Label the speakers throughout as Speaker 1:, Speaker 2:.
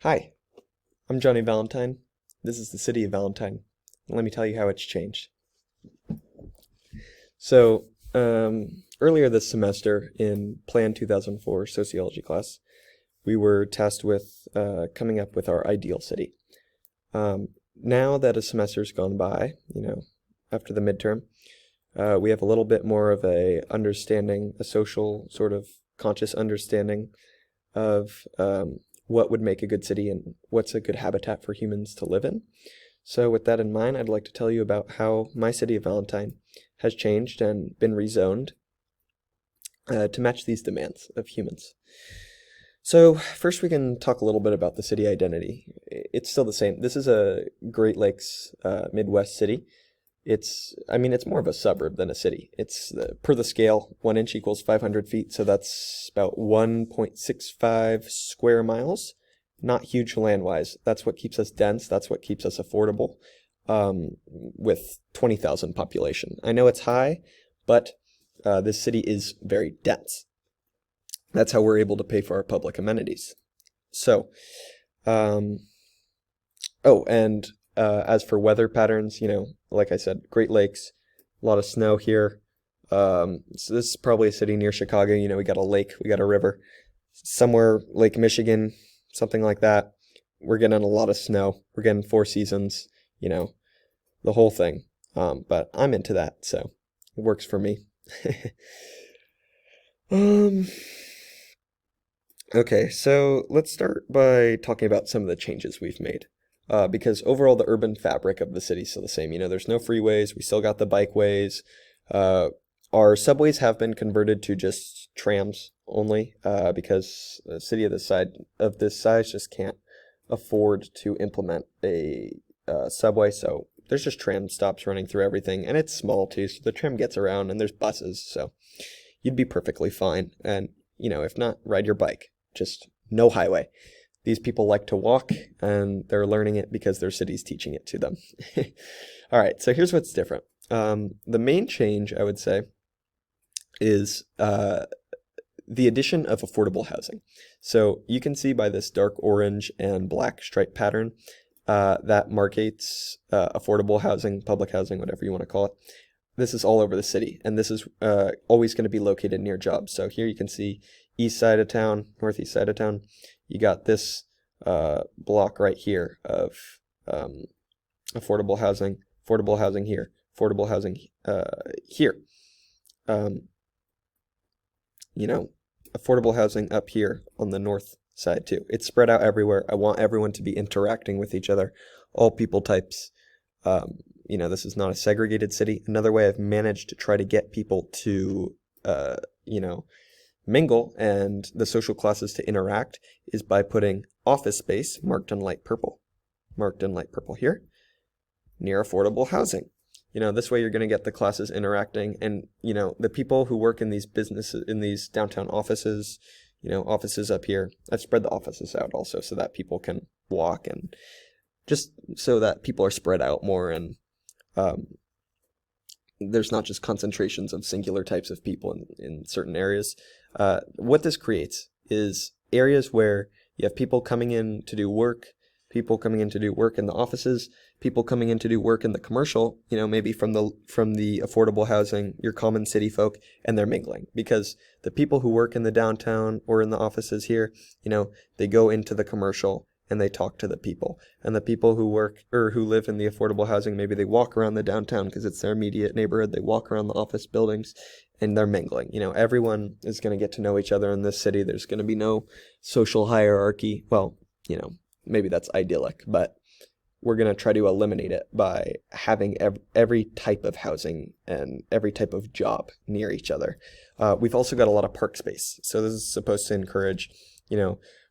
Speaker 1: Hi, I'm Johnny Valentine. This is the city of Valentine. Let me tell you how it's changed. So, earlier this semester in Plan 2004 sociology class, we were tasked with coming up with our ideal city. Now that a semester's gone by, after the midterm, we have a little bit more of a understanding, a social sort of conscious understanding of what would make a good city and what's a good habitat for humans to live in. So with that in mind, I'd like to tell you about how my city of Valentine has changed and been rezoned to match these demands of humans. So first we can talk a little bit about the city identity. It's still the same. This is a Great Lakes Midwest city. It's more of a suburb than a city. Per the scale, 1 inch equals 500 feet, so that's about 1.65 square miles. Not huge land-wise. That's what keeps us dense. That's what keeps us affordable, with 20,000 population. I know it's high, but this city is very dense. That's how we're able to pay for our public amenities. So, and as for weather patterns, like I said, Great Lakes, a lot of snow here. So this is probably a city near Chicago. We got a lake, we got a river. Somewhere, Lake Michigan, something like that. We're getting a lot of snow. We're getting 4 seasons, the whole thing. But I'm into that, so it works for me. Okay, so let's start by talking about some of the changes we've made. Because overall the urban fabric of the city's still the same. There's no freeways, we still got the bikeways. Our subways have been converted to just trams only, because a city of this size just can't afford to implement a subway, so there's just tram stops running through everything, and it's small too, so the tram gets around, and there's buses, so you'd be perfectly fine. And, if not, ride your bike. Just no highway. These people like to walk, and they're learning it because their city's teaching it to them. All right, so here's what's different. The main change, I would say, is the addition of affordable housing. So you can see by this dark orange and black stripe pattern that markates affordable housing, public housing, whatever you want to call it. This is all over the city, and this is always going to be located near jobs. So here you can see east side of town, northeast side of town. You got this block right here of affordable housing here, affordable housing here. Affordable housing up here on the north side too. It's spread out everywhere. I want everyone to be interacting with each other, all people types. This is not a segregated city. Another way I've managed to try to get people to, mingle and the social classes to interact is by putting office space marked in light purple here, near affordable housing. This way you're going to get the classes interacting, and, the people who work in these businesses, in these downtown offices, offices up here. I've spread the offices out also so that people can walk, and just so that people are spread out more, and there's not just concentrations of singular types of people in certain areas. What this creates is areas where you have people coming in to do work, people coming in to do work in the offices, people coming in to do work in the commercial, maybe from the affordable housing, your common city folk, and they're mingling. Because the people who work in the downtown or in the offices here, they go into the commercial and they talk to the people. And the people who work or who live in the affordable housing, maybe they walk around the downtown because it's their immediate neighborhood. They walk around the office buildings and they're mingling. Everyone is going to get to know each other in this city. There's going to be no social hierarchy. Well, maybe that's idyllic, but we're going to try to eliminate it by having every type of housing and every type of job near each other. We've also got a lot of park space. So this is supposed to encourage,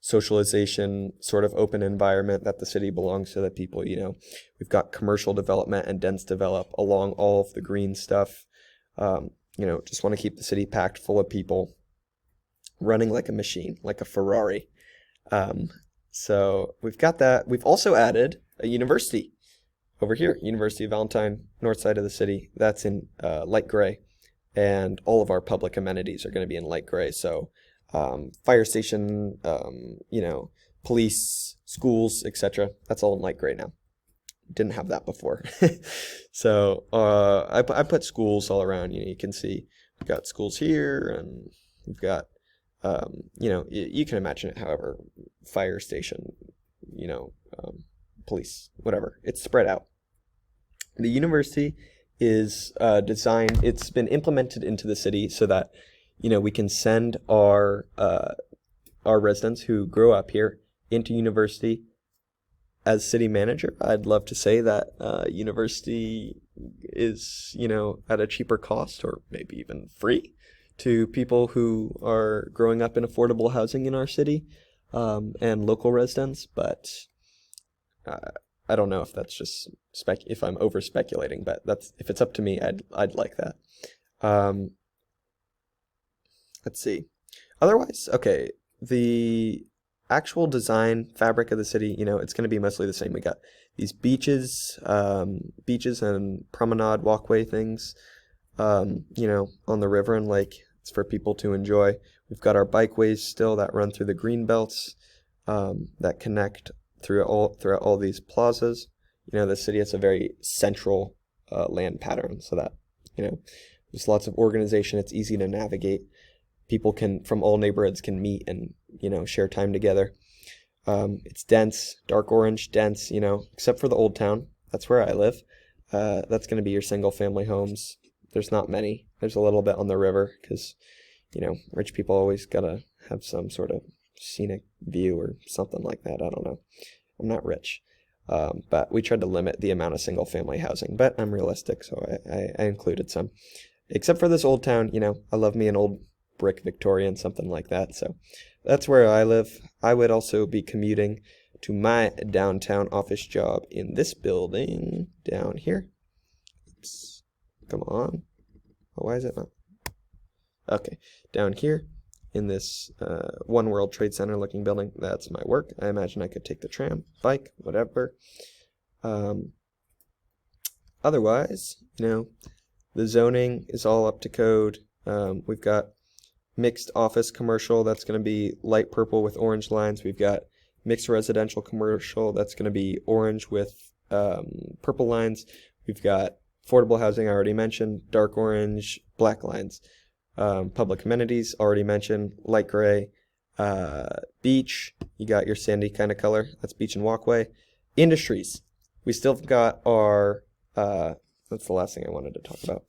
Speaker 1: socialization, sort of open environment that the city belongs to the people. We've got commercial development and dense develop along all of the green stuff. Just want to keep the city packed full of people running like a machine, like a Ferrari. So we've got that. We've also added a university over here, University of Valentine, north side of the city. That's in light gray, and all of our public amenities are going to be in light gray. So fire station, police, schools, etc. That's all in light gray now. Didn't have that before. So I put schools all around. You can see we've got schools here, and we've got you can imagine it however, fire station, police, whatever. It's spread out. The university is designed. It's been implemented into the city so that we can send our residents who grow up here into university. As city manager, I'd love to say that university is, at a cheaper cost or maybe even free to people who are growing up in affordable housing in our city and local residents. But I don't know if that's just if I'm over speculating, but if it's up to me, I'd like that. Let's see. Otherwise, okay, the actual design fabric of the city, it's going to be mostly the same. We got these beaches and promenade walkway things, on the river and lake. It's for people to enjoy. We've got our bikeways still that run through the green belts, that connect throughout all these plazas. The city has a very central land pattern, so that there's lots of organization. It's easy to navigate. People from all neighborhoods can meet and share time together. It's dense, dark orange, dense. Except for the old town. That's where I live. That's going to be your single family homes. There's not many. There's a little bit on the river because rich people always gotta have some sort of scenic view or something like that. I don't know. I'm not rich. But we tried to limit the amount of single family housing, but I'm realistic, so I included some. Except for this old town, I love me an old brick Victorian, something like that. So that's where I live. I would also be commuting to my downtown office job in this building down here. Come on. Oh, why is it not? Okay, down here in this One World Trade Center looking building. That's my work. I imagine I could take the tram, bike, whatever. Otherwise, the zoning is all up to code. We've got mixed office commercial. That's going to be light purple with orange lines. We've got mixed residential commercial. That's going to be orange with purple lines. We've got affordable housing, I already mentioned, dark orange, black lines. Public amenities, already mentioned, light gray. Beach, you got your sandy kind of color. That's beach and walkway. Industries, we still got our, that's the last thing I wanted to talk about.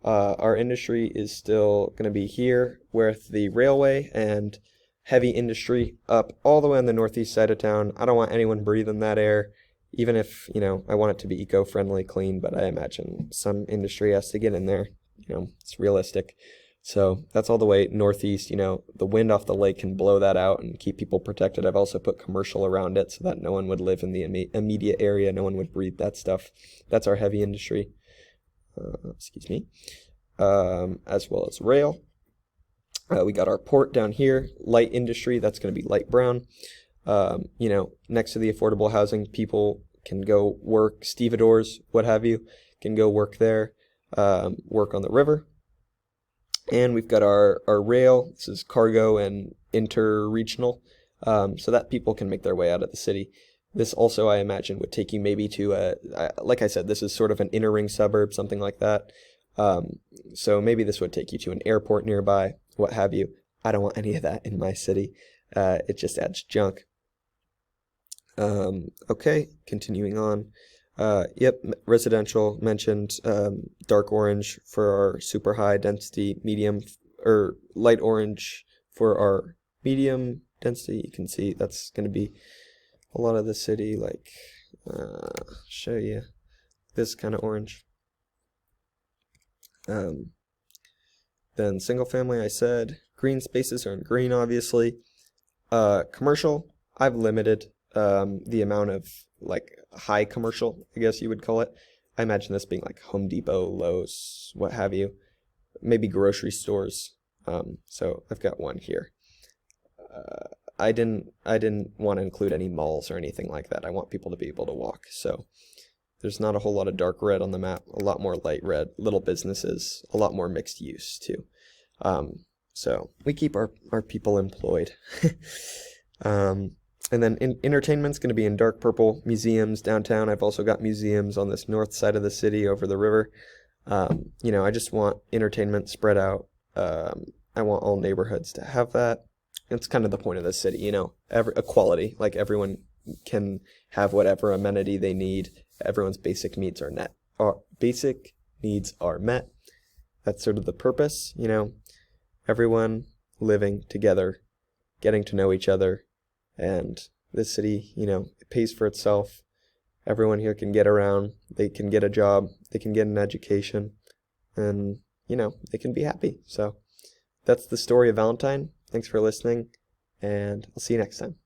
Speaker 1: Our industry is still going to be here with the railway and heavy industry up all the way on the northeast side of town. I don't want anyone breathing that air, even if, I want it to be eco-friendly, clean, but I imagine some industry has to get in there. It's realistic. So that's all the way northeast. The wind off the lake can blow that out and keep people protected. I've also put commercial around it so that no one would live in the immediate area. No one would breathe that stuff. That's our heavy industry. Excuse me. As well as rail. We got our port down here. Light industry, that's going to be light brown. Next to the affordable housing, people can go work, stevedores, what have you, can go work there, work on the river. And we've got our rail. This is cargo and inter-regional, so that people can make their way out of the city. This also, I imagine, would take you maybe to like I said, this is sort of an inner ring suburb, something like that. So maybe this would take you to an airport nearby, what have you. I don't want any of that in my city. It just adds junk. Okay, continuing on. Residential mentioned, dark orange for our super high density, medium or light orange for our medium density. You can see that's going to be a lot of the city, like, show you this kind of orange. Then single family, I said, green spaces are in green, obviously. Commercial, I've limited the amount of like high commercial, I guess you would call it. I imagine this being like Home Depot, Lowe's, what have you, maybe grocery stores. So I've got one here. I didn't want to include any malls or anything like that. I want people to be able to walk. So there's not a whole lot of dark red on the map, a lot more light red, little businesses, a lot more mixed use too. So we keep our people employed. And then entertainment's going to be in dark purple. Museums downtown. I've also got museums on this north side of the city over the river. I just want entertainment spread out. I want all neighborhoods to have that. It's kind of the point of the city, equality. Like everyone can have whatever amenity they need. Everyone's basic needs are met. Basic needs are met. That's sort of the purpose, everyone living together, getting to know each other, and this city, it pays for itself. Everyone here can get around, they can get a job, they can get an education, and, they can be happy. So that's the story of Valentine. Thanks for listening, and I'll see you next time.